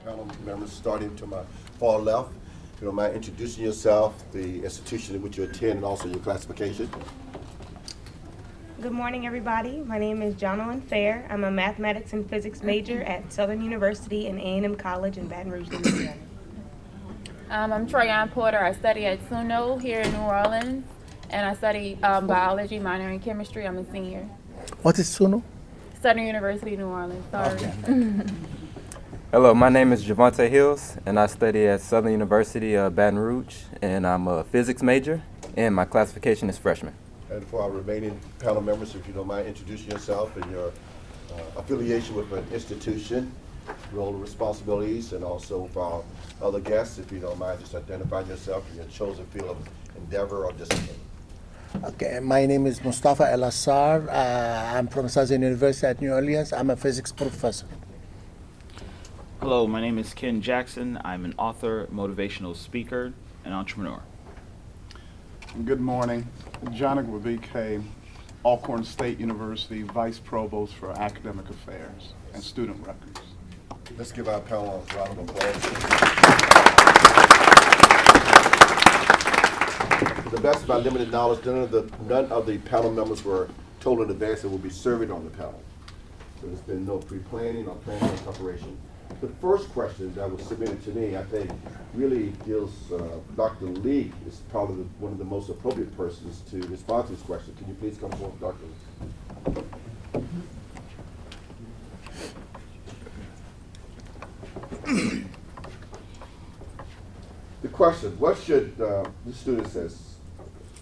panel members, starting to my far left. If you don't mind introducing yourself, the institution in which you attend, and also your classification. Good morning, everybody. My name is Jonalyn Fair. I'm a mathematics and physics major at Southern University and A&M College in Baton Rouge, Louisiana. I'm Troyan Porter. I study at SUNO here in New Orleans, and I study biology, minor in chemistry. I'm a senior. What is SUNO? Southern University, New Orleans. Sorry. Okay. Hello, my name is Javante Hills, and I study at Southern University, Baton Rouge, and I'm a physics major, and my classification is freshman. And for our remaining panel members, if you don't mind introducing yourself and your affiliation with an institution, role and responsibilities, and also for our other guests, if you don't mind just identifying yourself and your chosen field of endeavor or discipline. Okay, my name is Mustafa El Assar. I'm from Southern University at New Orleans. I'm a physics professor. Hello, my name is Ken Jackson. I'm an author, motivational speaker, and entrepreneur. Good morning. Jonik Wabike, Alcorn State University, Vice Provost for Academic Affairs and Student Records. Let's give our panel a round of applause. To the best of my limited knowledge, none of the panel members were told in advance that will be serving on the panel. So there's been no pre-planning or planning or preparation. The first question that was submitted to me, I think, really deals, Dr. Lee is probably one of the most appropriate persons to respond to this question. Can you please come forward, Dr. Lee? The question, what should, the student says,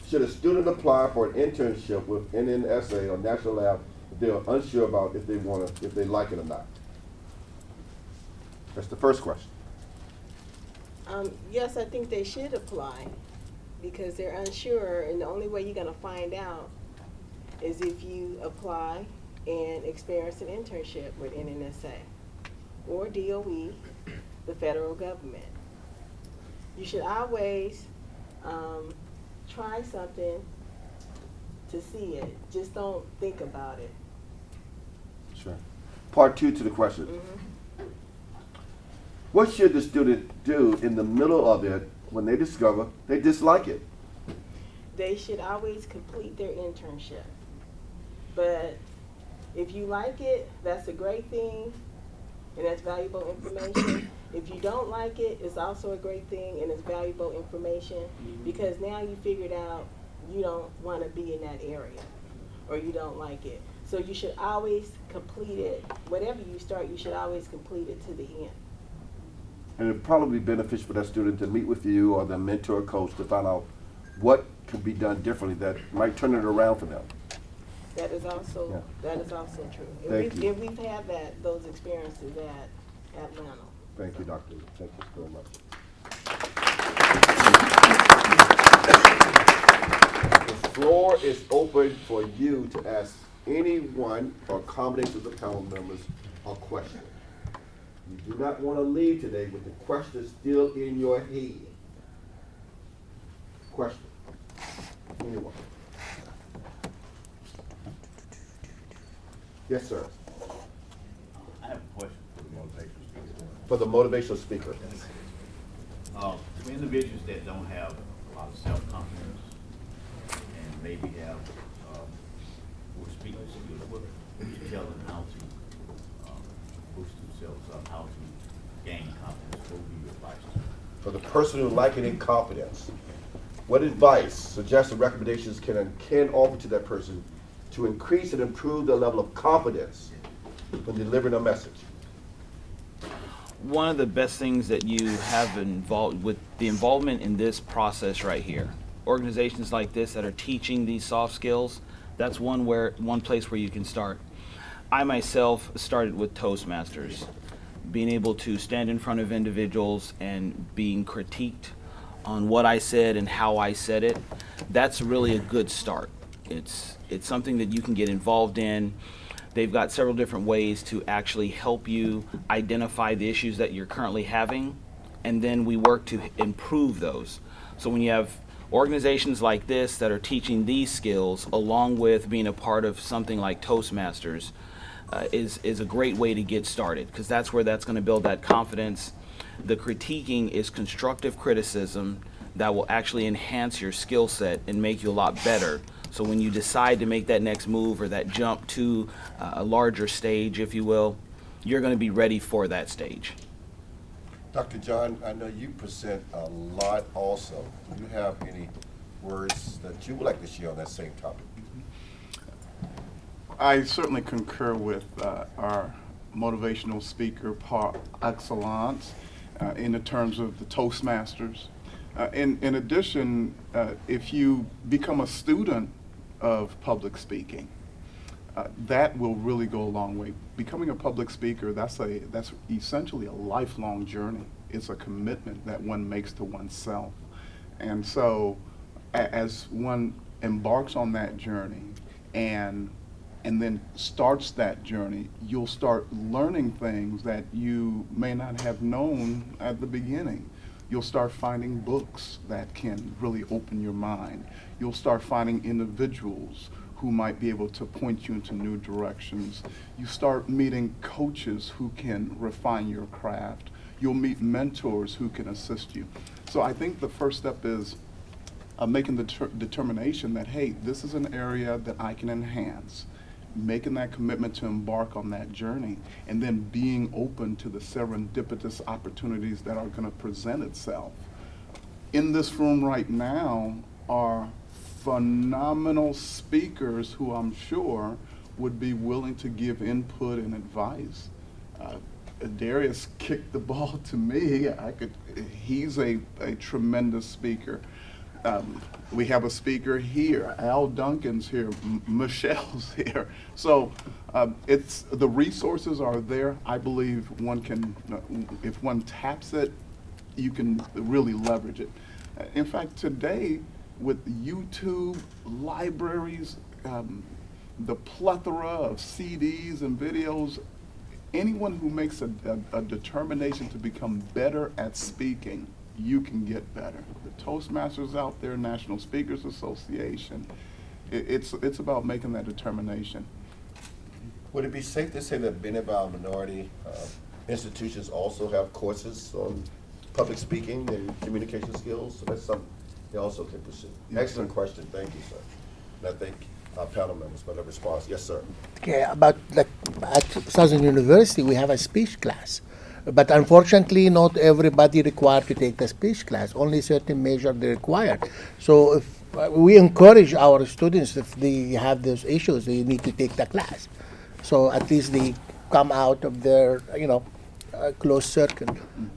should a student apply for an internship with NNSA or National Lab if they are unsure about if they like it or not? That's the first question. Yes, I think they should apply because they're unsure, and the only way you're going to find out is if you apply and experience an internship with NNSA or DOE, the federal government. You should always try something to see it. Just don't think about it. Sure. Part two to the question. Mm-hmm. What should the student do in the middle of it when they discover they dislike it? They should always complete their internship. But if you like it, that's a great thing, and that's valuable information. If you don't like it, it's also a great thing, and it's valuable information, because now you figured out you don't want to be in that area, or you don't like it. So you should always complete it. Whatever you start, you should always complete it to the end. And it'd probably be beneficial for that student to meet with you or the mentor or coach to find out what could be done differently that might turn it around for them. That is also true. Thank you. And we've had those experiences at Atlanta. Thank you, Dr. Lee. Thank you very much. The floor is open for you to ask anyone or combination of the panel members a question. You do not want to leave today with the question still in your head. Question. Anyone? Yes, sir. I have a question for the motivational speaker. For the motivational speaker. For individuals that don't have a lot of self-confidence and maybe have poor speaking skills, what would you tell them how to boost themselves up, how to gain confidence? What would be your advice to them? For the person who lacking in confidence, what advice, suggested recommendations can offer to that person to increase and improve their level of confidence when delivering a message? One of the best things that you have involved with the involvement in this process right here, organizations like this that are teaching these soft skills, that's one place where you can start. I myself started with Toastmasters, being able to stand in front of individuals and being critiqued on what I said and how I said it. That's really a good start. It's something that you can get involved in. They've got several different ways to actually help you identify the issues that you're currently having, and then we work to improve those. So when you have organizations like this that are teaching these skills, along with being a part of something like Toastmasters, is a great way to get started, because that's where that's going to build that confidence. The critiquing is constructive criticism that will actually enhance your skill set and make you a lot better. So when you decide to make that next move or that jump to a larger stage, if you will, you're going to be ready for that stage. Dr. John, I know you present a lot also. Do you have any words that you would like to share on that same topic? I certainly concur with our motivational speaker par excellence in the terms of the Toastmasters. In addition, if you become a student of public speaking, that will really go a long way. Becoming a public speaker, that's essentially a lifelong journey. It's a commitment that one makes to oneself. And so as one embarks on that journey and then starts that journey, you'll start learning things that you may not have known at the beginning. You'll start finding books that can really open your mind. You'll start finding individuals who might be able to point you into new directions. You start meeting coaches who can refine your craft. You'll meet mentors who can assist you. So I think the first step is making the determination that, hey, this is an area that I can enhance, making that commitment to embark on that journey, and then being open to the serendipitous opportunities that are going to present itself. In this room right now are phenomenal speakers who I'm sure would be willing to give input and advice. Darius kicked the ball to me. He's a tremendous speaker. We have a speaker here. Al Duncan's here. Michelle's here. So the resources are there. I believe one can, if one taps it, you can really leverage it. In fact, today with YouTube, libraries, the plethora of CDs and videos, anyone who makes a determination to become better at speaking, you can get better. The Toastmasters out there, National Speakers Association, it's about making that determination. Would it be safe to say that many of our minority institutions also have courses on public speaking and communication skills? So that's something they also can pursue. Excellent question. Thank you, sir. And I thank our panel members for their response. Yes, sir. Okay, about like at Southern University, we have a speech class. But unfortunately, not everybody required to take the speech class. Only certain major they required. So if we encourage our students, if they have those issues, they need to take the class. So at least they come out of their, closed circuit.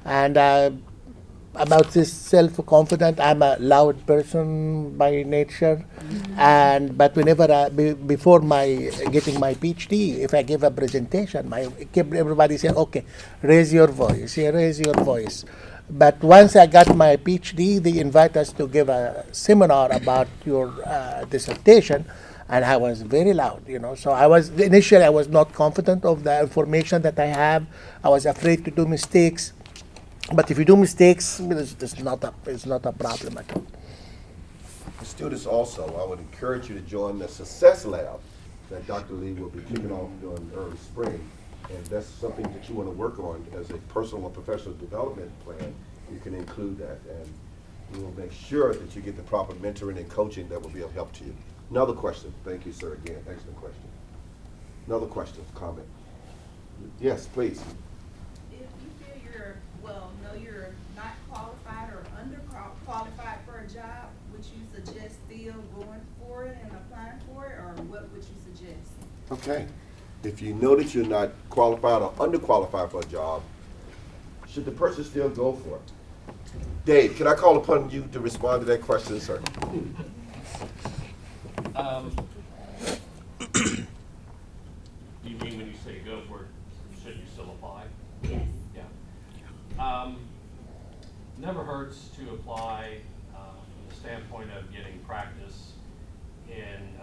And about this self-confident, I'm a loud person by nature. But whenever before getting my PhD, if I give a presentation, everybody say, okay, raise your voice, raise your voice. But once I got my PhD, they invite us to give a seminar about your dissertation, and I was very loud, So initially I was not confident of the information that I have. I was afraid to do mistakes. But if you do mistakes, it's not a problem at all. The students also, I would encourage you to join the Success Lab that Dr. Lee will be kicking off during early spring. And that's something that you want to work on as a personal and professional development plan. You can include that, and we will make sure that you get the proper mentoring and coaching that will be of help to you. Another question. Thank you, sir, again. Excellent question. Another question, comment. Yes, please. You're not qualified or underqualified for a job, would you suggest still going for it and applying for it, or what would you suggest? Okay. If you know that you're not qualified or underqualified for a job, should the person still go for it? Dave, can I call upon you to respond to that question, sir? You mean when you say go for it, should you still apply? Yes. Yeah. Never hurts to apply from the standpoint of getting practice in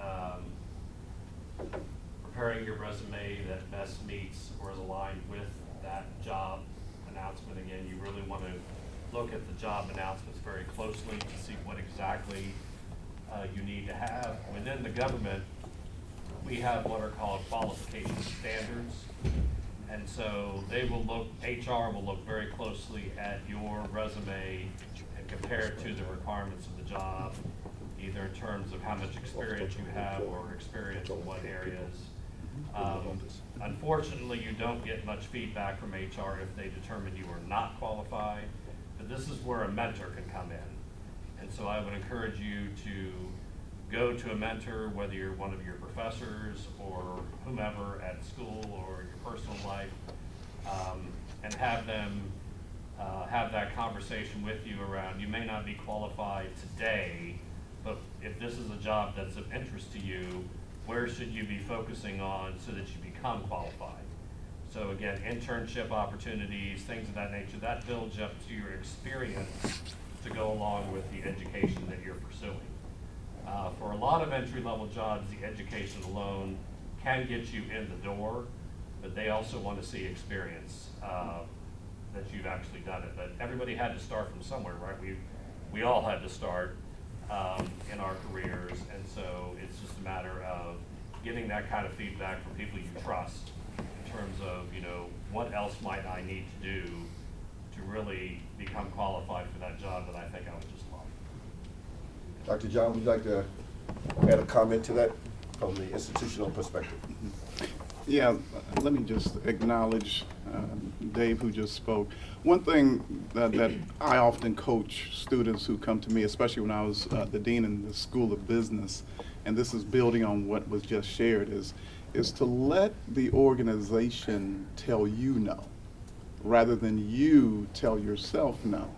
preparing your resume that best meets or is aligned with that job announcement. Again, you really want to look at the job announcements very closely to see what exactly you need to have. Within the government, we have what are called qualification standards. And so they will look, HR will look very closely at your resume and compare it to the requirements of the job, either in terms of how much experience you have or experience in what areas. Unfortunately, you don't get much feedback from HR if they determine you are not qualified, but this is where a mentor can come in. And so I would encourage you to go to a mentor, whether you're one of your professors or whomever at school or your personal life, and have them have that conversation with you around, you may not be qualified today, but if this is a job that's of interest to you, where should you be focusing on so that you become qualified? So again, internship opportunities, things of that nature, that builds up to your experience to go along with the education that you're pursuing. For a lot of entry-level jobs, the education alone can get you in the door, but they also want to see experience that you've actually done it. But everybody had to start from somewhere, right? We all had to start in our careers, and so it's just a matter of getting that kind of feedback from people you trust in terms of, what else might I need to do to really become qualified for that job that I think I would just love. Dr. John, would you like to add a comment to that from the institutional perspective? Yeah, let me just acknowledge Dave, who just spoke. One thing that I often coach students who come to me, especially when I was the dean in the School of Business, and this is building on what was just shared, is to let the organization tell you no, rather than you tell yourself no.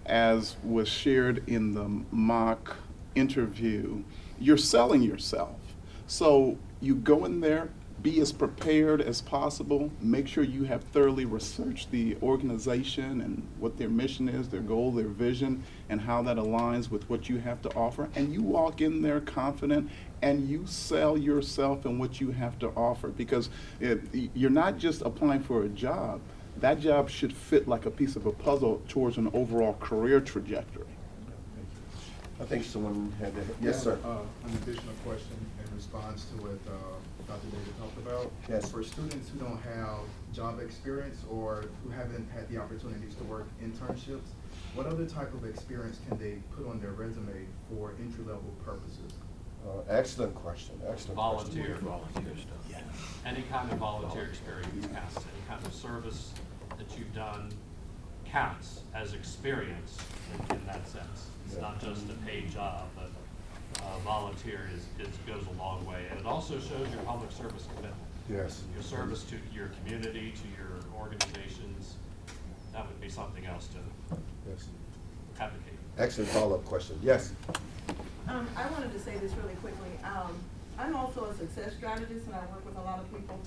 As was shared in the mock interview, you're selling yourself. So you go in there, be as prepared as possible, make sure you have thoroughly researched the organization and what their mission is, their goal, their vision, and how that aligns with what you have to offer. And you walk in there confident and you sell yourself and what you have to offer, because you're not just applying for a job. That job should fit like a piece of a puzzle towards an overall career trajectory. I think someone had that. Yes, sir. An additional question in response to what Dr. David talked about. Yes. For students who don't have job experience or who haven't had the opportunities to work internships, what other type of experience can they put on their resume for entry-level purposes? Excellent question. Excellent Volunteer stuff. Yeah. Any kind of volunteer experience counts. Any kind of service that you've done counts as experience in that sense. It's not just a paid job, but volunteer goes a long way. And it also shows your public service commitment. Yes. Your service to your community, to your organizations. That would be something else to Yes. advocate. Excellent follow-up question. Yes. I wanted to say this really quickly. I'm also a success strategist and I work with a lot of people.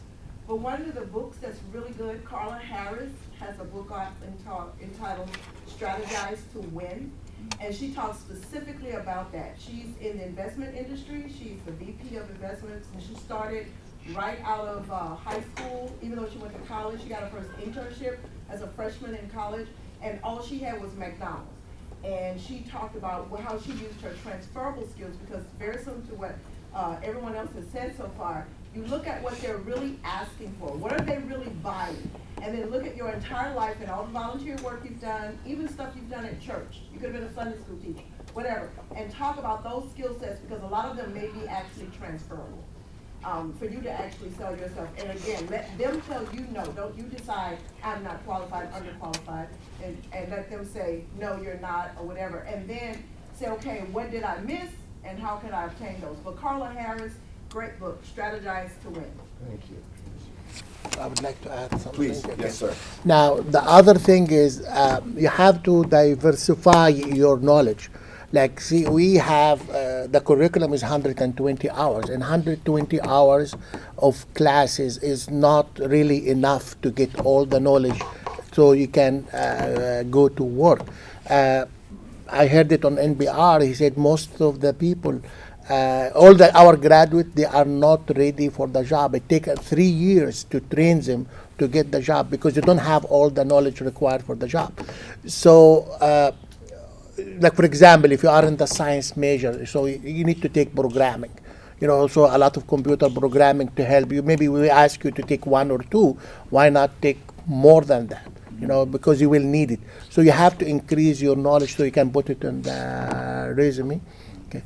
But one of the books that's really good, Carla Harris has a book entitled Strategize to Win. And she talks specifically about that. She's in the investment industry. She's the VP of investments, and she started right out of high school. Even though she went to college, she got her first internship as a freshman in college, and all she had was McDonald's. And she talked about how she used her transferable skills, because very similar to what everyone else has said so far, you look at what they're really asking for. What are they really buying? And then look at your entire life and all the volunteer work you've done, even stuff you've done at church. You could have been a Sunday school teacher, whatever. And talk about those skill sets, because a lot of them may be actually transferable for you to actually sell yourself. And again, let them tell you no. Don't you decide I'm not qualified, underqualified, and let them say, no, you're not, or whatever. And then say, okay, what did I miss and how can I obtain those? But Carla Harris, great book, Strategize to Win. Thank you. I would like to add something. Please. Okay. Yes, sir. Now, the other thing is you have to diversify your knowledge. Like, see, we have the curriculum is 120 hours, and 120 hours of classes is not really enough to get all the knowledge so you can go to work. I heard it on NPR. He said most of the people, our graduates, they are not ready for the job. It takes 3 years to train them to get the job because you don't have all the knowledge required for the job. So, like for example, if you are in the science major, so you need to take programming. also a lot of computer programming to help you. Maybe we ask you to take 1 or 2. Why not take more than that? Because you will need it. So you have to increase your knowledge so you can put it in the resume. Okay.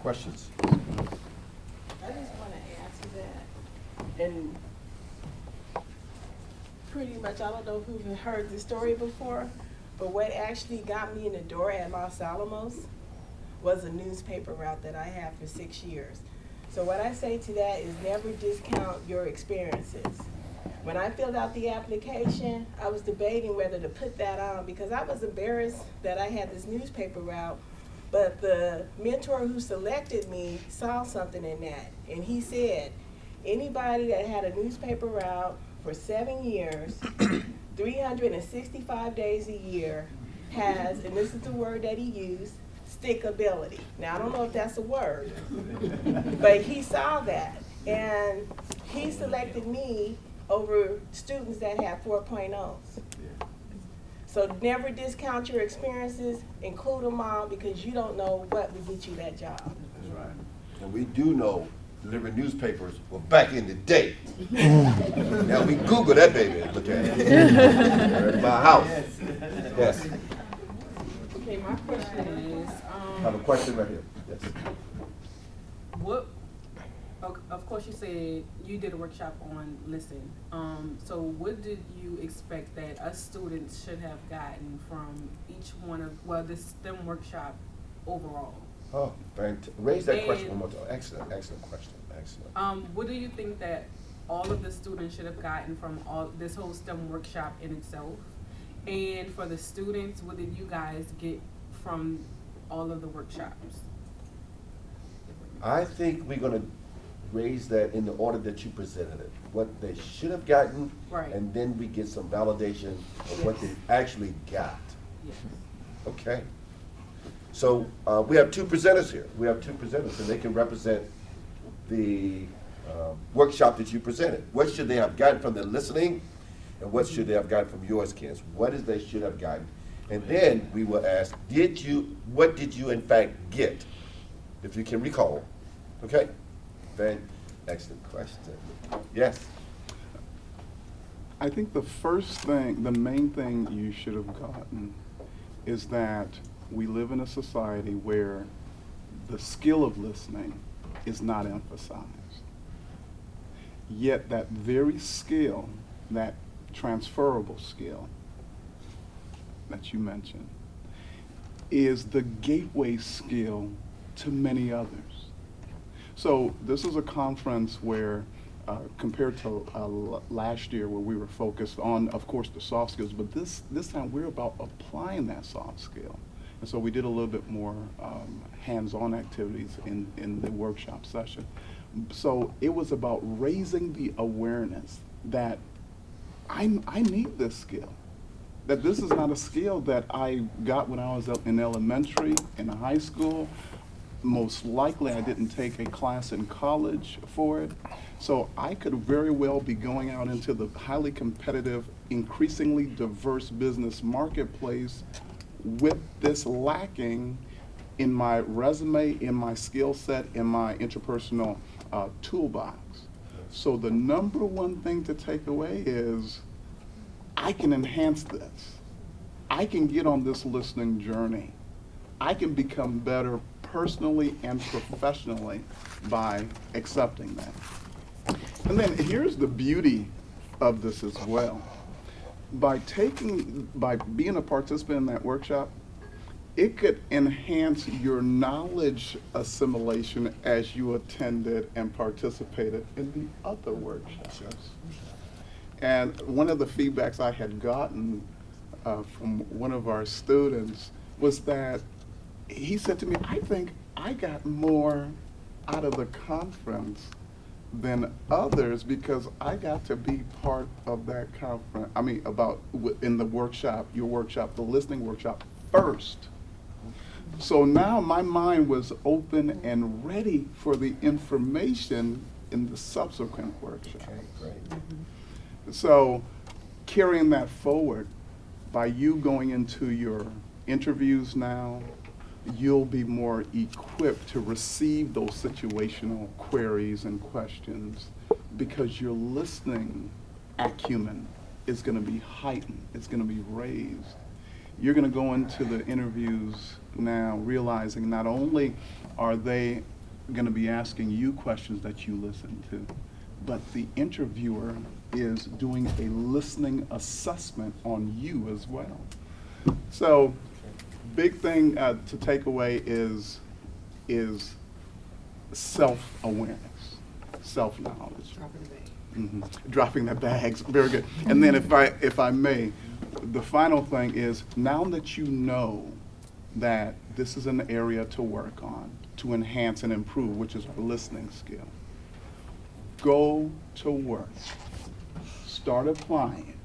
Questions? I just want to answer that. And pretty much, I don't know if you've heard this story before, but what actually got me in the door at Los Alamos was a newspaper route that I had for 6 years. So what I say to that is never discount your experiences. When I filled out the application, I was debating whether to put that on because I was embarrassed that I had this newspaper route, but the mentor who selected me saw something in that, and he said, anybody that had a newspaper route for 7 years, 365 days a year, has, and this is the word that he used, stickability. Now, I don't know if that's a word, but he saw that, and he selected me over students that had 4.0s. So never discount your experiences, include them all, because you don't know what will get you that job. That's right. And we do know delivering newspapers were back in the day. Now we Google that baby and look at it. At my house. Yes. Okay, my question is, I have a question right here. Yes. Of course you said you did a workshop on listening. So what did you expect that us students should have gotten from each one of, the STEM workshop overall? Oh, raise that question one more time. Excellent question. Excellent. What do you think that all of the students should have gotten from this whole STEM workshop in itself? And for the students, what did you guys get from all of the workshops? I think we're going to raise that in the order that you presented it. What they should have gotten, right. And then we get some validation of what they actually got. Yes. Okay. So we have 2 presenters here. We have 2 presenters, and they can represent the workshop that you presented. What should they have gotten from the listening, and what should they have gotten from yours, Ken? What is they should have gotten? And then we will ask, what did you in fact get, if you can recall? Okay? Very excellent question. Yes? I think the main thing you should have gotten is that we live in a society where the skill of listening is not emphasized. Yet that very skill, that transferable skill that you mentioned, is the gateway skill to many others. So this is a conference where, compared to last year where we were focused on, of course, the soft skills, but this time we're about applying that soft skill. And so we did a little bit more hands-on activities in the workshop session. So it was about raising the awareness that I need this skill. That this is not a skill that I got when I was in elementary, in high school. Most likely I didn't take a class in college for it. So I could very well be going out into the highly competitive, increasingly diverse business marketplace with this lacking in my resume, in my skill set, in my interpersonal toolbox. So the number one thing to take away is I can enhance this. I can get on this listening journey. I can become better personally and professionally by accepting that. And then here's the beauty of this as well. By being a participant in that workshop, it could enhance your knowledge assimilation as you attended and participated in the other workshops. And one of the feedbacks I had gotten from one of our students was that he said to me, I think I got more out of the conference than others because I got to be part of that conference. I mean, in the workshop, your workshop, the listening workshop first. So now my mind was open and ready for the information in the subsequent workshop. Okay, great. So carrying that forward by you going into your interviews now, you'll be more equipped to receive those situational queries and questions because your listening acumen is going to be heightened. It's going to be raised. You're going to go into the interviews now realizing not only are they going to be asking you questions that you listen to, but the interviewer is doing a listening assessment on you as well. So, big thing to take away is self-awareness, self-knowledge. Dropping the bags, very good. And then if I may, the final thing is, now that you know that this is an area to work on, to enhance and improve, which is our listening skill, go to work, start applying,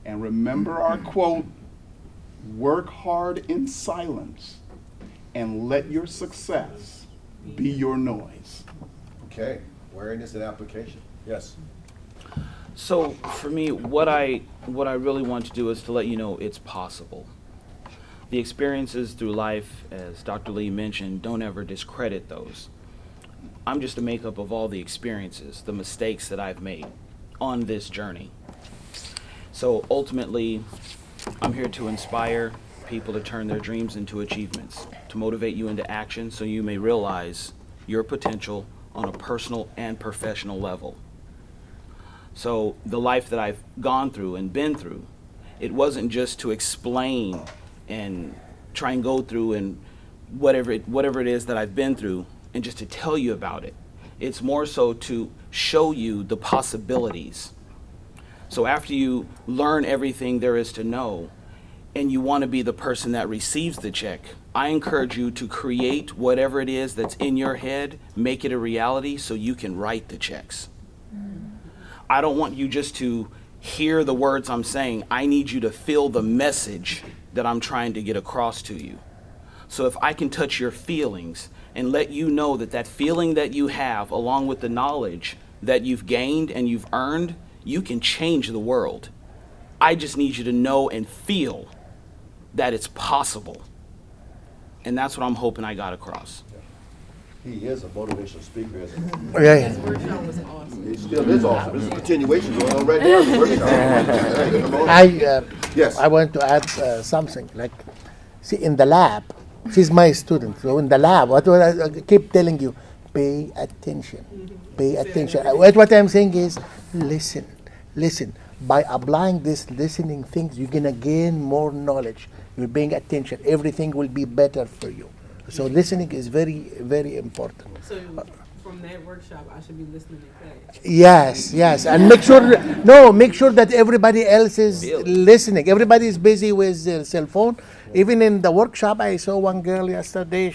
and remember our quote, work hard in silence and let your success be your noise. Okay, awareness and application. Yes. So for me, what I really want to do is to let you know it's possible. The experiences through life, as Dr. Lee mentioned, don't ever discredit those. I'm just a makeup of all the experiences, the mistakes that I've made on this journey. So ultimately, I'm here to inspire people to turn their dreams into achievements, to motivate you into action so you may realize your potential on a personal and professional level. So the life that I've gone through and been through, it wasn't just to explain and try and go through and whatever it is that I've been through and just to tell you about it. It's more so to show you the possibilities. So after you learn everything there is to know and you want to be the person that receives the check, I encourage you to create whatever it is that's in your head, make it a reality so you can write the checks. I don't want you just to hear the words I'm saying. I need you to feel the message that I'm trying to get across to you. So if I can touch your feelings and let you know that that feeling that you have, along with the knowledge that you've gained and you've earned, you can change the world. I just need you to know and feel that it's possible. And that's what I'm hoping I got across. He is a motivational speaker. Isn't he? Yeah. Workshop was awesome. He still is awesome. This is a continuation going on right now. The workshop. Yes. I want to add something. Like, see, in the lab, she's my student. So in the lab, what I keep telling you, pay attention. Pay attention. What I'm saying is, listen. By applying this listening things, you're gonna gain more knowledge. You're paying attention. Everything will be better for you. So listening is very, very important. So from that workshop, I should be listening to class. Yes, and make sure that everybody else is listening. Everybody is busy with their cell phone. Even in the workshop, I saw one girl yesterday.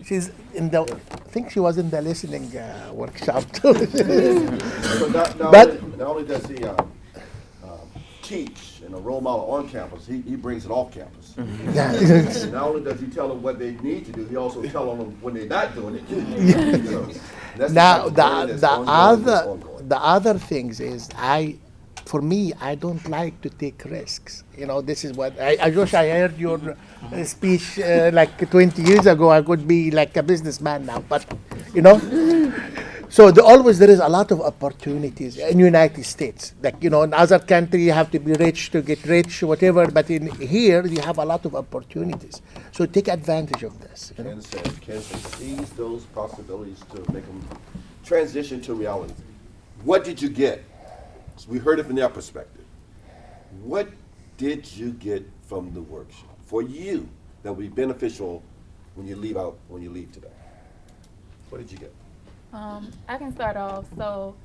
She's in the. I think she was in the listening workshop too. So not only does he teach and a role model on campus, he brings it off campus. And not only does he tell them what they need to do, he also tells them when they're not doing it. So, that's Now the other things is for me, I don't like to take risks. This is what I wish I heard your speech like 20 years ago. I could be like a businessman now, but So there is a lot of opportunities in United States. Like, in other country you have to be rich to get rich, whatever. But in here you have a lot of opportunities. So take advantage of this. Ken seize those possibilities to make them transition to reality. What did you get? So we heard it from their perspective. What did you get from the workshop for you that will be beneficial when you leave today? What did you get? I can start off. So,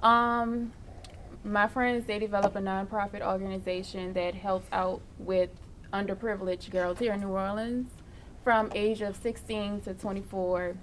my friends, they develop a nonprofit organization that helps out with underprivileged girls here in New Orleans from age of 16 to 24.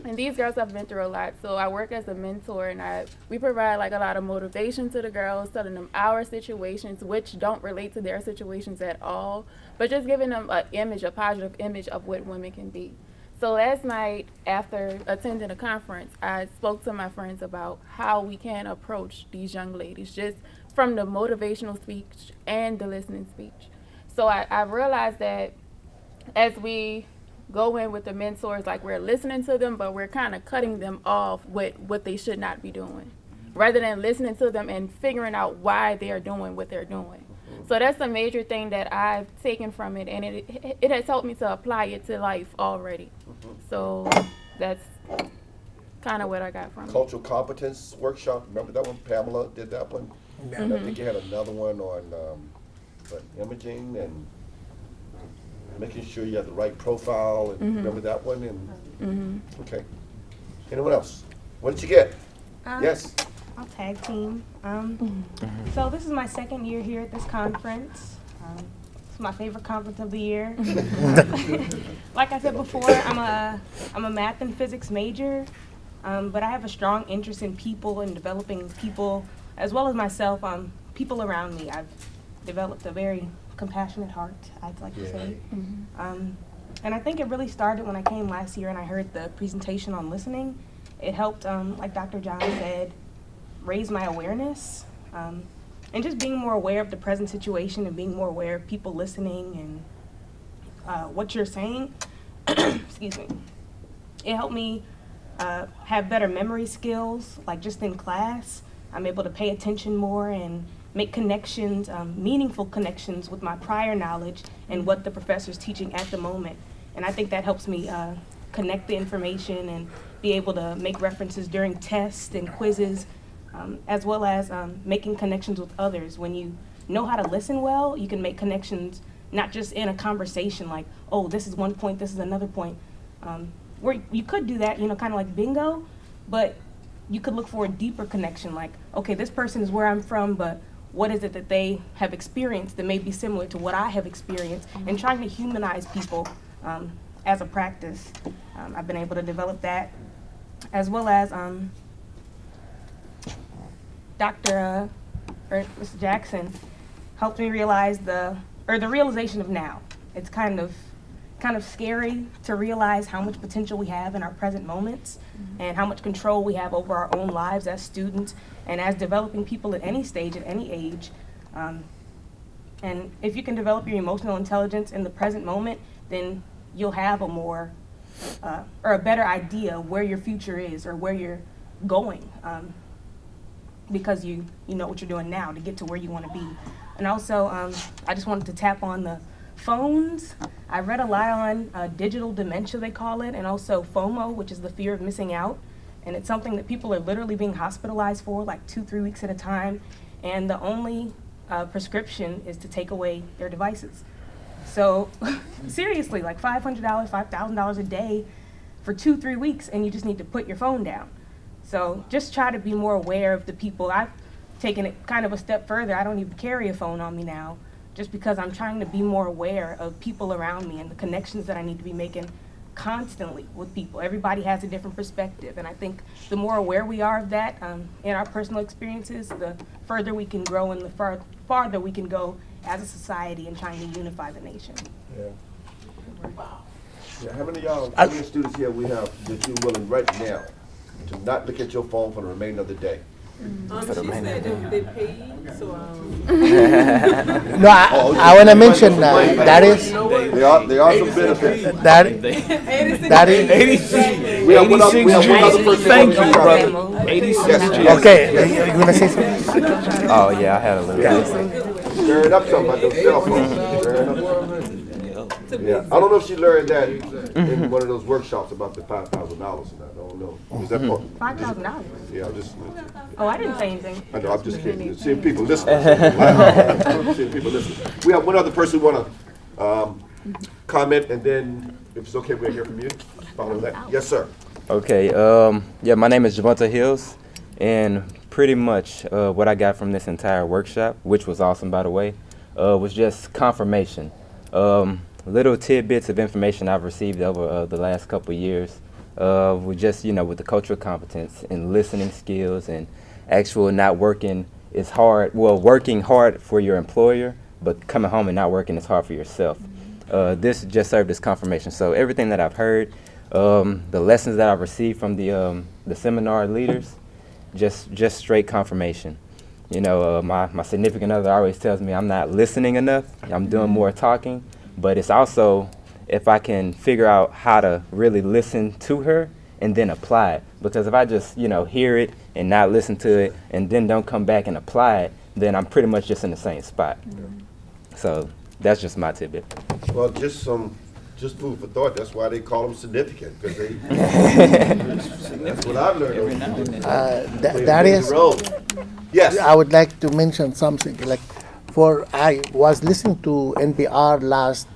And these girls have been through a lot. So I work as a mentor, and we provide like a lot of motivation to the girls, telling them our situations, which don't relate to their situations at all, but just giving them a positive image of what women can be. So last night, after attending a conference, I spoke to my friends about how we can approach these young ladies, just from the motivational speech and the listening speech. So I realized that as we go in with the mentors, like we're listening to them, but we're kind of cutting them off with what they should not be doing, rather than listening to them and figuring out why they are doing what they're doing. So that's a major thing that I've taken from it, and it has helped me to apply it to life already. So that's kind of what I got from it. Cultural competence workshop, remember that one? Pamela did that one. And I think you had another one on imaging and making sure you have the right profile. And remember that one? And okay. Anyone else? What did you get? Yes. I'll tag team. So this is my second year here at this conference. It's my favorite conference of the year. Like I said before, I'm a math and physics major, but I have a strong interest in people and developing people, as well as myself, people around me. I've developed a very compassionate heart, I'd like to say. And I think it really started when I came last year and I heard the presentation on listening. It helped, like Dr. John said, raise my awareness, and just being more aware of the present situation and being more aware of people listening and what you're saying. Excuse me. It helped me have better memory skills, like just in class. I'm able to pay attention more and make connections, meaningful connections with my prior knowledge and what the professor's teaching at the moment. And I think that helps me connect the information and be able to make references during tests and quizzes, as well as making connections with others. When you know how to listen well, you can make connections not just in a conversation like, oh, this is one point, this is another point. Where you could do that, kind of like bingo, but you could look for a deeper connection like, okay, this person is where I'm from, but what is it that they have experienced that may be similar to what I have experienced, and trying to humanize people as a practice. I've been able to develop that, as well as Mr. Jackson helped me realize the realization of now. It's kind of scary to realize how much potential we have in our present moments and how much control we have over our own lives as students and as developing people at any stage, at any age. And if you can develop your emotional intelligence in the present moment, then you'll have a more or a better idea where your future is or where you're going, because you know what you're doing now to get to where you want to be. And also, I just wanted to tap on the phones. I read a lot on digital dementia, they call it, and also FOMO, which is the fear of missing out. And it's something that people are literally being hospitalized for, like 2-3 weeks at a time. And the only prescription is to take away their devices. So seriously, like $500, $5,000 a day for 2-3 weeks, and you just need to put your phone down. So just try to be more aware of the people. I've taken it kind of a step further. I don't even carry a phone on me now, just because I'm trying to be more aware of people around me and the connections that I need to be making constantly with people. Everybody has a different perspective, and I think the more aware we are of that in our personal experiences, the further we can grow and the farther we can go as a society in trying to unify the nation. Yeah. Yeah, how many students here we have that you're willing right now to not look at your phone for the remainder of the day? She said they paid, so No, I want to mention that is There are some benefits. that is We have one other person. Thank you, brother. 86 G's. okay. You gonna say something? Oh yeah, I had a little. Stirring up something about those cell phones. Stirring up. Yeah, I don't know if she learned that in one of those workshops about the $5,000 and that. I don't know. Was that part? $5,000? Yeah, I just. Oh, I didn't say anything. I know, I'm just kidding. Seeing people listen. Seeing people listen. We have one other person who want to comment, and then if it's okay, we'll hear from you. Follow that. Yes, sir. Okay, yeah, my name is Javonte Hills, and pretty much what I got from this entire workshop, which was awesome by the way, was just confirmation. Little tidbits of information I've received over the last couple of years, with just, with the cultural competence and listening skills and actual not working is hard, working hard for your employer, but coming home and not working is hard for yourself. This just served as confirmation. So everything that I've heard, the lessons that I've received from the seminar leaders, just straight confirmation. My significant other always tells me I'm not listening enough. I'm doing more talking, but it's also if I can figure out how to really listen to her and then apply it. Because if I just, hear it and not listen to it and then don't come back and apply it, then I'm pretty much just in the same spot. So that's just my tidbit. Well, just food for thought. That's why they call them significant, because they. That's what I've learned. Darius, Yes. I would like to mention something. I was listening to NPR last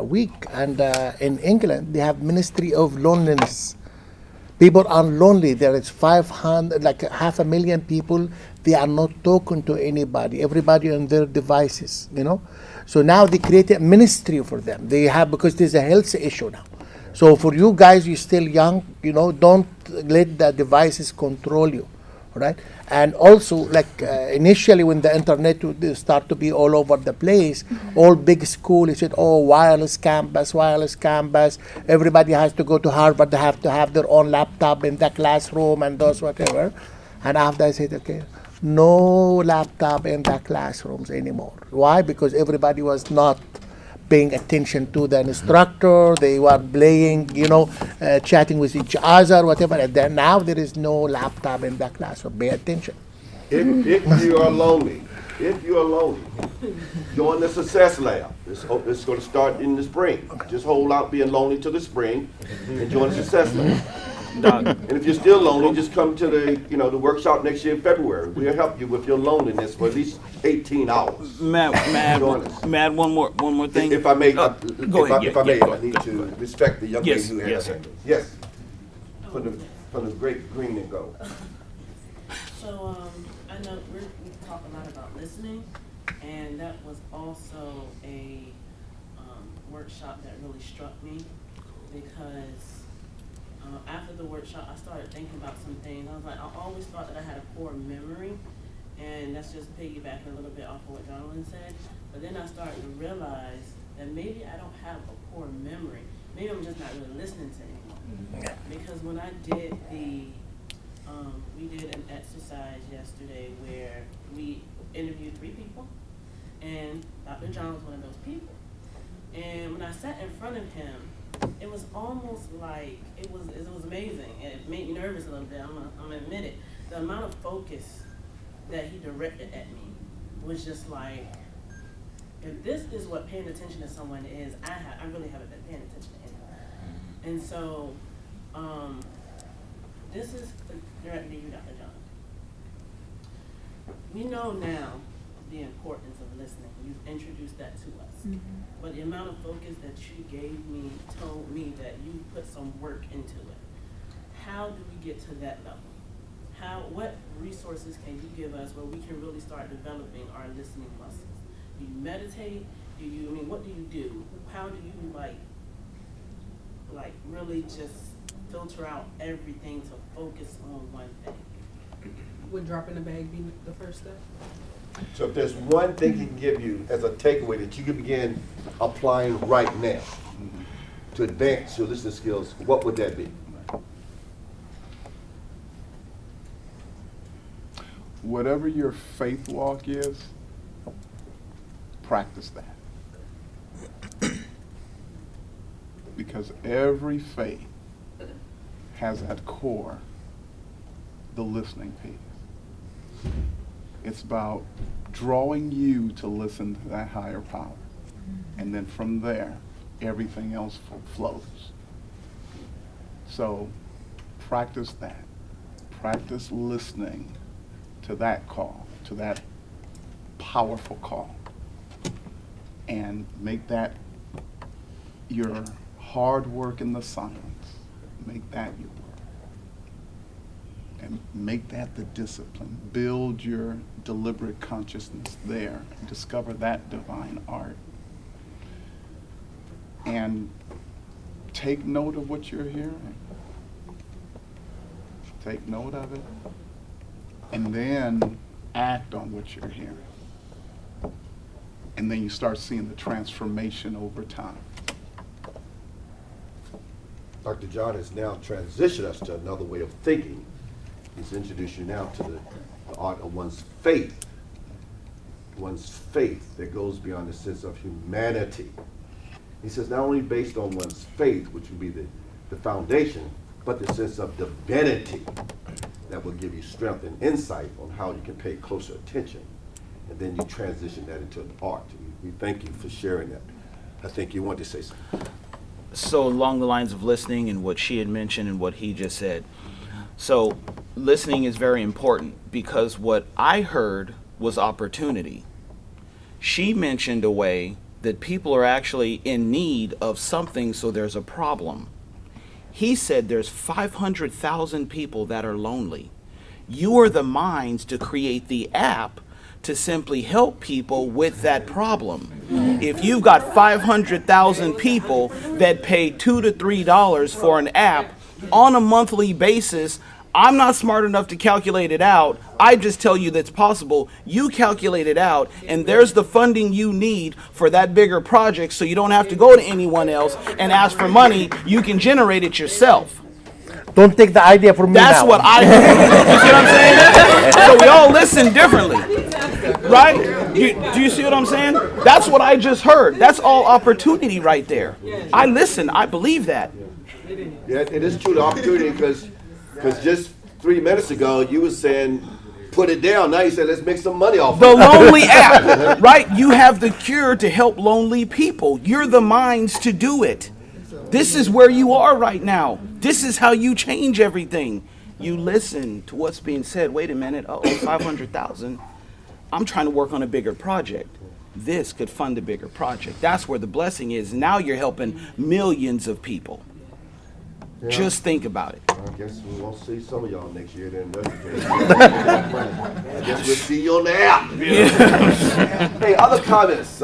week, and in England they have Ministry of Loneliness. People are lonely. There is 500, like 500,000 people. They are not talking to anybody. Everybody on their devices, So now they created a ministry for them. They have, because there's a health issue now. So for you guys, you're still young, don't let the devices control you, right? And also, initially when the internet would start to be all over the place, all big schools said, wireless campus. Everybody has to go to Harvard. They have to have their own laptop in the classroom and those whatever. And after I said, okay, no laptop in the classrooms anymore. Why? Because everybody was not paying attention to the instructor. They were playing, chatting with each other, whatever. And then now there is no laptop in the classroom. Pay attention. If you are lonely, join the Success Lab. It's going to start in the spring. Just hold out being lonely till the spring and join the Success Lab. And if you're still lonely, just come to the workshop next year in February. We'll help you with your loneliness for at least 18 hours. Matt, one more thing. If I may, Go ahead. I need to respect the young lady who has it. Yes. From the great green and gold. So I know we talk a lot about listening, and that was also a workshop that really struck me, because after the workshop, I started thinking about some things. I was like, I always thought that I had a poor memory, and that's just piggybacking a little bit off of what Jonathan said. But then I started to realize that maybe I don't have a poor memory. Maybe I'm just not really listening to anyone. Because when I did we did an exercise yesterday where we interviewed 3 people, and Dr. John was one of those people. And when I sat in front of him, it was almost like it was amazing. It made me nervous a little bit. I'm gonna admit it. The amount of focus that he directed at me was just like, if this is what paying attention to someone is, I really haven't been paying attention to anyone. And so, this is directly to you, Dr. John. We know now the importance of listening. You've introduced that to us. But the amount of focus that you gave me told me that you put some work into it. How do we get to that level? What resources can you give us where we can really start developing our listening muscles? Do you meditate? What do you do? How do you really just filter out everything to focus on one thing? Would dropping the bag be the first step? So if there's one thing he can give you as a takeaway that you can begin applying right now to advance your listening skills, what would that be? Whatever your faith walk is, practice that. Because every faith has at core the listening piece. It's about drawing you to listen to that higher power. And then from there, everything else flows. So practice that. Practice listening to that call, to that powerful call. And make that your hard work in the silence. Make that your work. And make that the discipline. Build your deliberate consciousness there. Discover that divine art. And take note of what you're hearing. Take note of it. And then act on what you're hearing. And then you start seeing the transformation over time. Dr. John has now transitioned us to another way of thinking. He's introduced you now to the art of one's faith that goes beyond the sense of humanity. He says not only based on one's faith, which would be the foundation, but the sense of divinity that will give you strength and insight on how you can pay closer attention. And then you transition that into an art. We thank you for sharing that. I think you want to say something. So along the lines of listening and what she had mentioned and what he just said. So listening is very important because what I heard was opportunity. She mentioned a way that people are actually in need of something, so there's a problem. He said there's 500,000 people that are lonely. You are the minds to create the app to simply help people with that problem. If you've got 500,000 people that pay $2 to $3 for an app on a monthly basis, I'm not smart enough to calculate it out. I just tell you that's possible. You calculate it out, and there's the funding you need for that bigger project, so you don't have to go to anyone else and ask for money. You can generate it yourself. Don't take the idea from me That's now. what I you see what I'm saying? So we all listen differently, right? Do you see what I'm saying? That's what I just heard. That's all opportunity right there. I listen. I believe that. Yeah, it is true, the opportunity, because just 3 minutes ago, you were saying, put it down. Now you said, let's make some money off The it. Lonely app, right? You have the cure to help lonely people. You're the minds to do it. This is where you are right now. This is how you change everything. You listen to what's being said. Wait a minute. Uh-oh, 500,000. I'm trying to work on a bigger project. This could fund a bigger project. That's where the blessing is. Now you're helping millions of people. Yeah. Just think about it. I guess we won't see some of y'all next year then. I guess we'll see you on the app. Hey, other comments?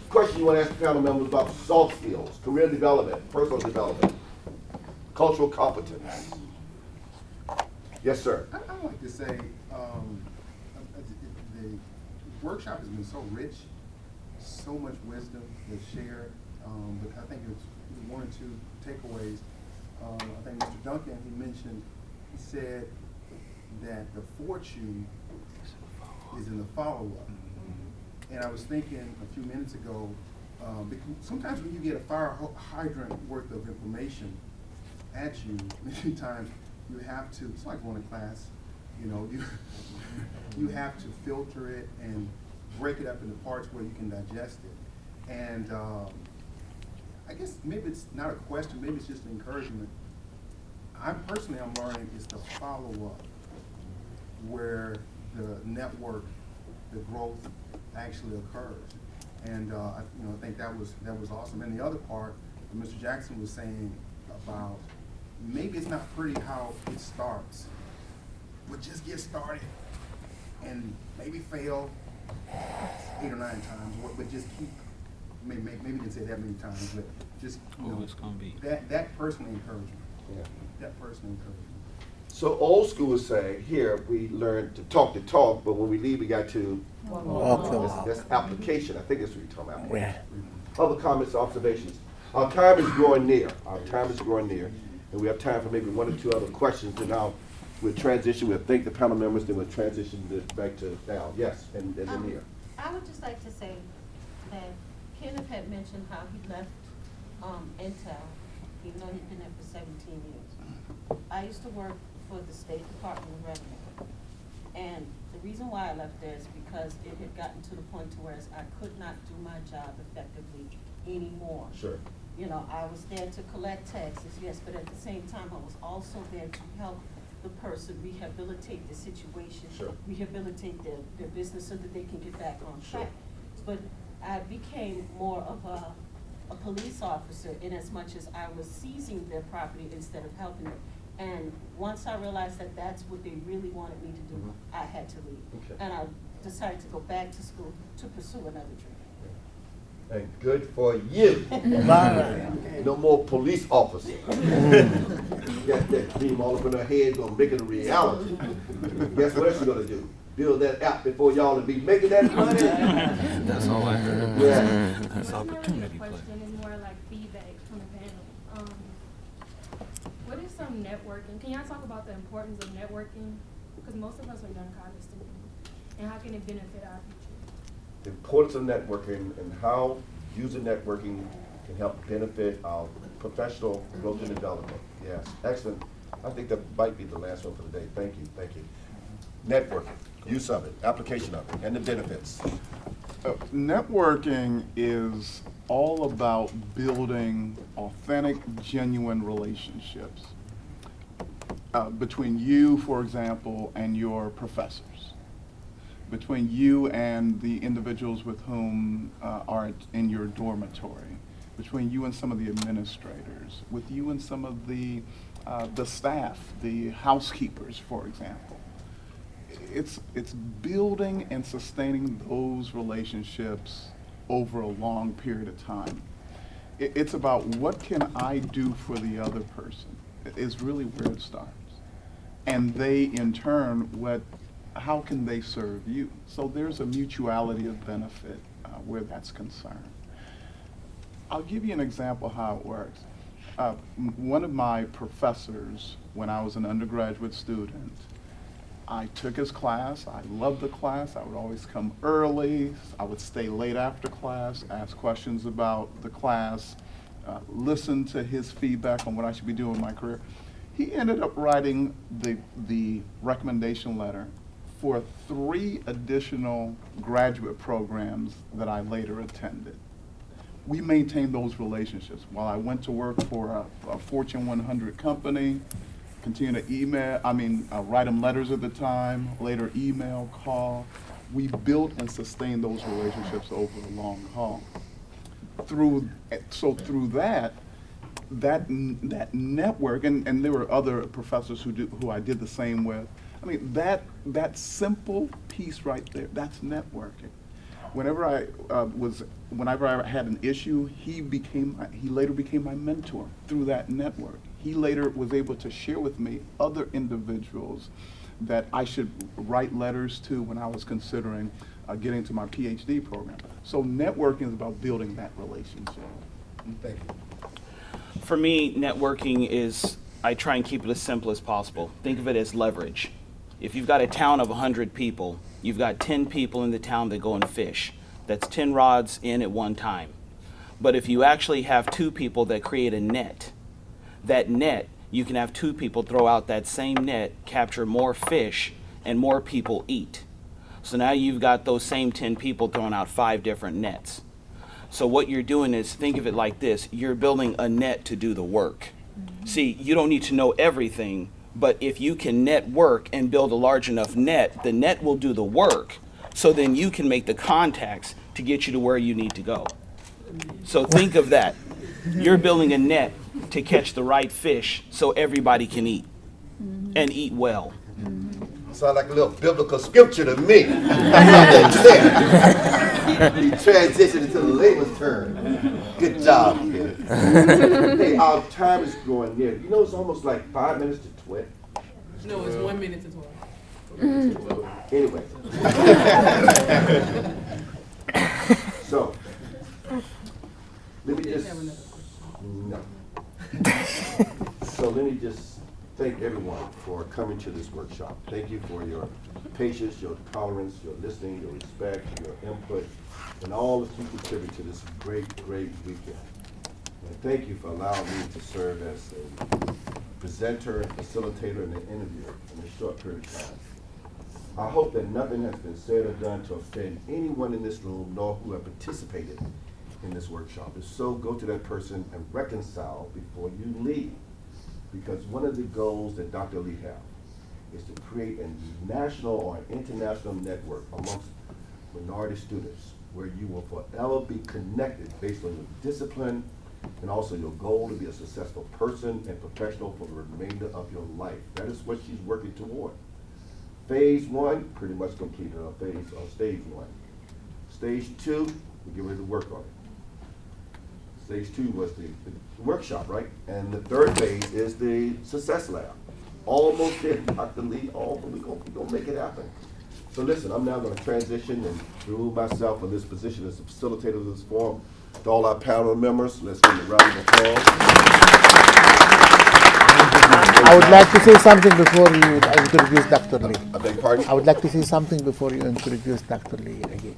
Question you want to ask the panel members about soft skills, career development, personal development, cultural competence. Yes, sir. I'd like to say the workshop has been so rich, so much wisdom was shared, but I think it's one or two takeaways. I think Mr. Duncan, he said that the fortune is in the follow-up. And I was thinking a few minutes ago, because sometimes when you get a fire hydrant worth of information at you, many times you have to, it's like going to class, you know, you have to filter it and break it up into parts where you can digest it. And I guess maybe it's not a question, maybe it's just an encouragement. I'm learning is the follow-up where the network, the growth actually occurs. And I think that was awesome. And the other part, Mr. Jackson was saying about maybe it's not pretty how it starts, but just get started and maybe fail 8 or 9 times, but just keep. Maybe you didn't say that many times, but just It's gonna be that personal encouragement. Yeah. That personal encouragement. So old school say, here we learn to talk, but when we leave, we got to Walk. that's application. I think that's what you're talking about. Yeah. Other comments, observations. Our time is growing near. And we have time for maybe 1 or 2 other questions. And now we'll transition. We'll thank the panel members. Then we'll transition this back to Val. Yes, and Lanier. I would just like to say that Kenneth had mentioned how he left Intel, even though he'd been there for 17 years. I used to work for the State Department of Revenue. And the reason why I left there is because it had gotten to the point to where I could not do my job effectively anymore. Sure. You know, I was there to collect taxes, yes, but at the same time, I was also there to help the person rehabilitate the situation, Sure. rehabilitate their business so that they can get back on track. But I became more of a police officer in as much as I was seizing their property instead of helping them. And once I realized that that's what they really wanted me to do, I had to leave. Okay. And I decided to go back to school to pursue another dream. And good for you. No more police officers. Got that dream all up in her head, gonna make it a reality. Guess what else you gonna do? Build that app before y'all to be making that money? That's all I heard. Yeah. That's opportunity play. Question is more like feedback from the panel. What is some networking? Can y'all talk about the importance of networking? Because most of us are young college students. And how can it benefit our future? The importance of networking and how using networking can help benefit our professional growth and development. Yes, excellent. I think that might be the last one for the day. Thank you, thank you. Networking, use of it, application of it, and the benefits. Networking is all about building authentic, genuine relationships between you, for example, and your professors, between you and the individuals with whom are in your dormitory, between you and some of the administrators, with you and some of the staff, the housekeepers, for example. It's building and sustaining those relationships over a long period of time. It's about what can I do for the other person is really where it starts. And they, in turn, how can they serve you? So there's a mutuality of benefit where that's concerned. I'll give you an example of how it works. One of my professors, when I was an undergraduate student, I took his class. I loved the class. I would always come early. I would stay late after class, ask questions about the class, listen to his feedback on what I should be doing in my career. He ended up writing the recommendation letter for 3 additional graduate programs that I later attended. We maintained those relationships. While I went to work for a Fortune 100 company, continue to write them letters at the time, later email, call. We built and sustained those relationships over the long haul. Through that network, and there were other professors who I did the same with. I mean, that simple piece right there, that's networking. Whenever I had an issue, he later became my mentor through that network. He later was able to share with me other individuals that I should write letters to when I was considering getting to my PhD program. So networking is about building that relationship. Thank you. For me, networking is, I try and keep it as simple as possible. Think of it as leverage. If you've got a town of 100 people, you've got 10 people in the town that go and fish. That's 10 rods in at one time. But if you actually have 2 people that create a net, that net, you can have 2 people throw out that same net, capture more fish, and more people eat. So now you've got those same 10 people throwing out 5 different nets. So what you're doing is, think of it like this, you're building a net to do the work. See, you don't need to know everything, but if you can network and build a large enough net, the net will do the work. So then you can make the contacts to get you to where you need to go. So think of that. You're building a net to catch the right fish so everybody can eat and eat well. Sound like a little biblical scripture to me. He transitioned into the layman's term. Good job, kid. Hey, our time is growing near. You know, it's almost like 5 minutes to 12. No, it's 1 minute to 12. Anyway. So, let me just, no. So let me just thank everyone for coming to this workshop. Thank you for your patience, your tolerance, your listening, your respect, your input, and all that you contribute to this great, great weekend. And thank you for allowing me to serve as a presenter, facilitator, and an interviewer in a short period of time. I hope that nothing has been said or done to offend anyone in this room, nor who have participated in this workshop. If so, go to that person and reconcile before you leave. Because one of the goals that Dr. Lee has is to create a national or an international network amongst minority students where you will forever be connected based on your discipline and also your goal to be a successful person and professional for the remainder of your life. That is what she's working toward. Phase 1, pretty much completed on stage 1. Stage 2, we get ready to work on it. Stage 2 was the workshop, right? And the third phase is the success lab. Almost there, Dr. Lee, we're gonna make it happen. So listen, I'm now gonna transition and remove myself from this position as a facilitator of this forum. To all our panel members, let's give them a round of applause. I would like to say something before you introduce Dr. Lee. I beg your pardon? I would like to say something before you introduce Dr. Lee again.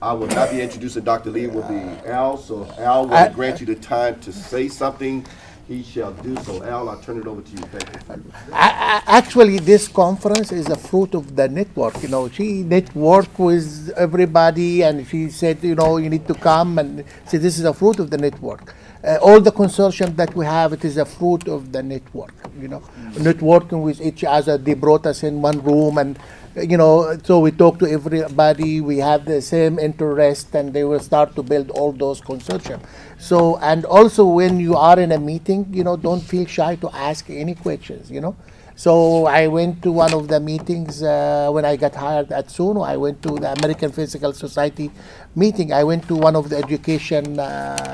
I will not be introducing Dr. Lee, will be Al, so if Al will grant you the time to say something, he shall do so. Al, I'll turn it over to you. Thank you. Actually, this conference is a fruit of the network. You know, she networked with everybody, and she said, you know, you need to come, and say this is a fruit of the network. All the consortium that we have, it is a fruit of the network. You know, networking with each other. They brought us in one room, and you know, so we talk to everybody. We have the same interest, and they will start to build all those consortium. So, and also when you are in a meeting, you know, don't feel shy to ask any questions. You know. So I went to one of the meetings when I got hired at SUNO. I went to the American Physical Society meeting. I went to one of the education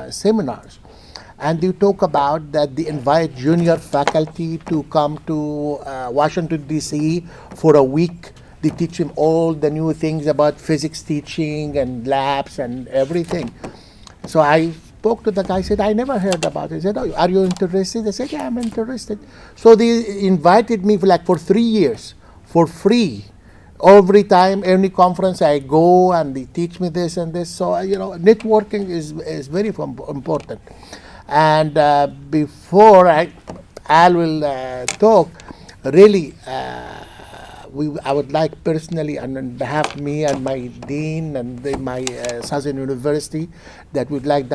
seminars. And they talk about that they invite junior faculty to come to Washington, D.C. for a week. They teach them all the new things about physics teaching and labs and everything. So I spoke to the guy, said, I never heard about it. He said, oh, are you interested? I said, yeah, I'm interested. So they invited me for 3 years for free. Every time, any conference I go, and they teach me this and this. So, you know, networking is very important. And before Al will talk, really, I would like personally, and on behalf of me and my dean and my Southern University, that we'd like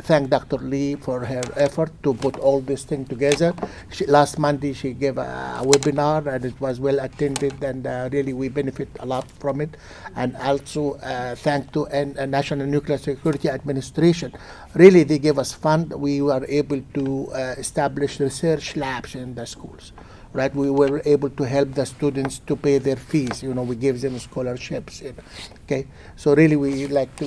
thank Dr. Lee for her effort to put all this thing together. Last Monday she gave a webinar, and it was well attended, and really we benefit a lot from it. And also thank to National Nuclear Security Administration. Really, they gave us fund. We were able to establish research labs in the schools. Right, we were able to help the students to pay their fees. You know, we gave them scholarships. You know, okay, so really, we like to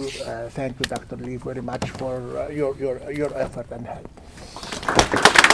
thank you, Dr. Lee, very much for your effort and help.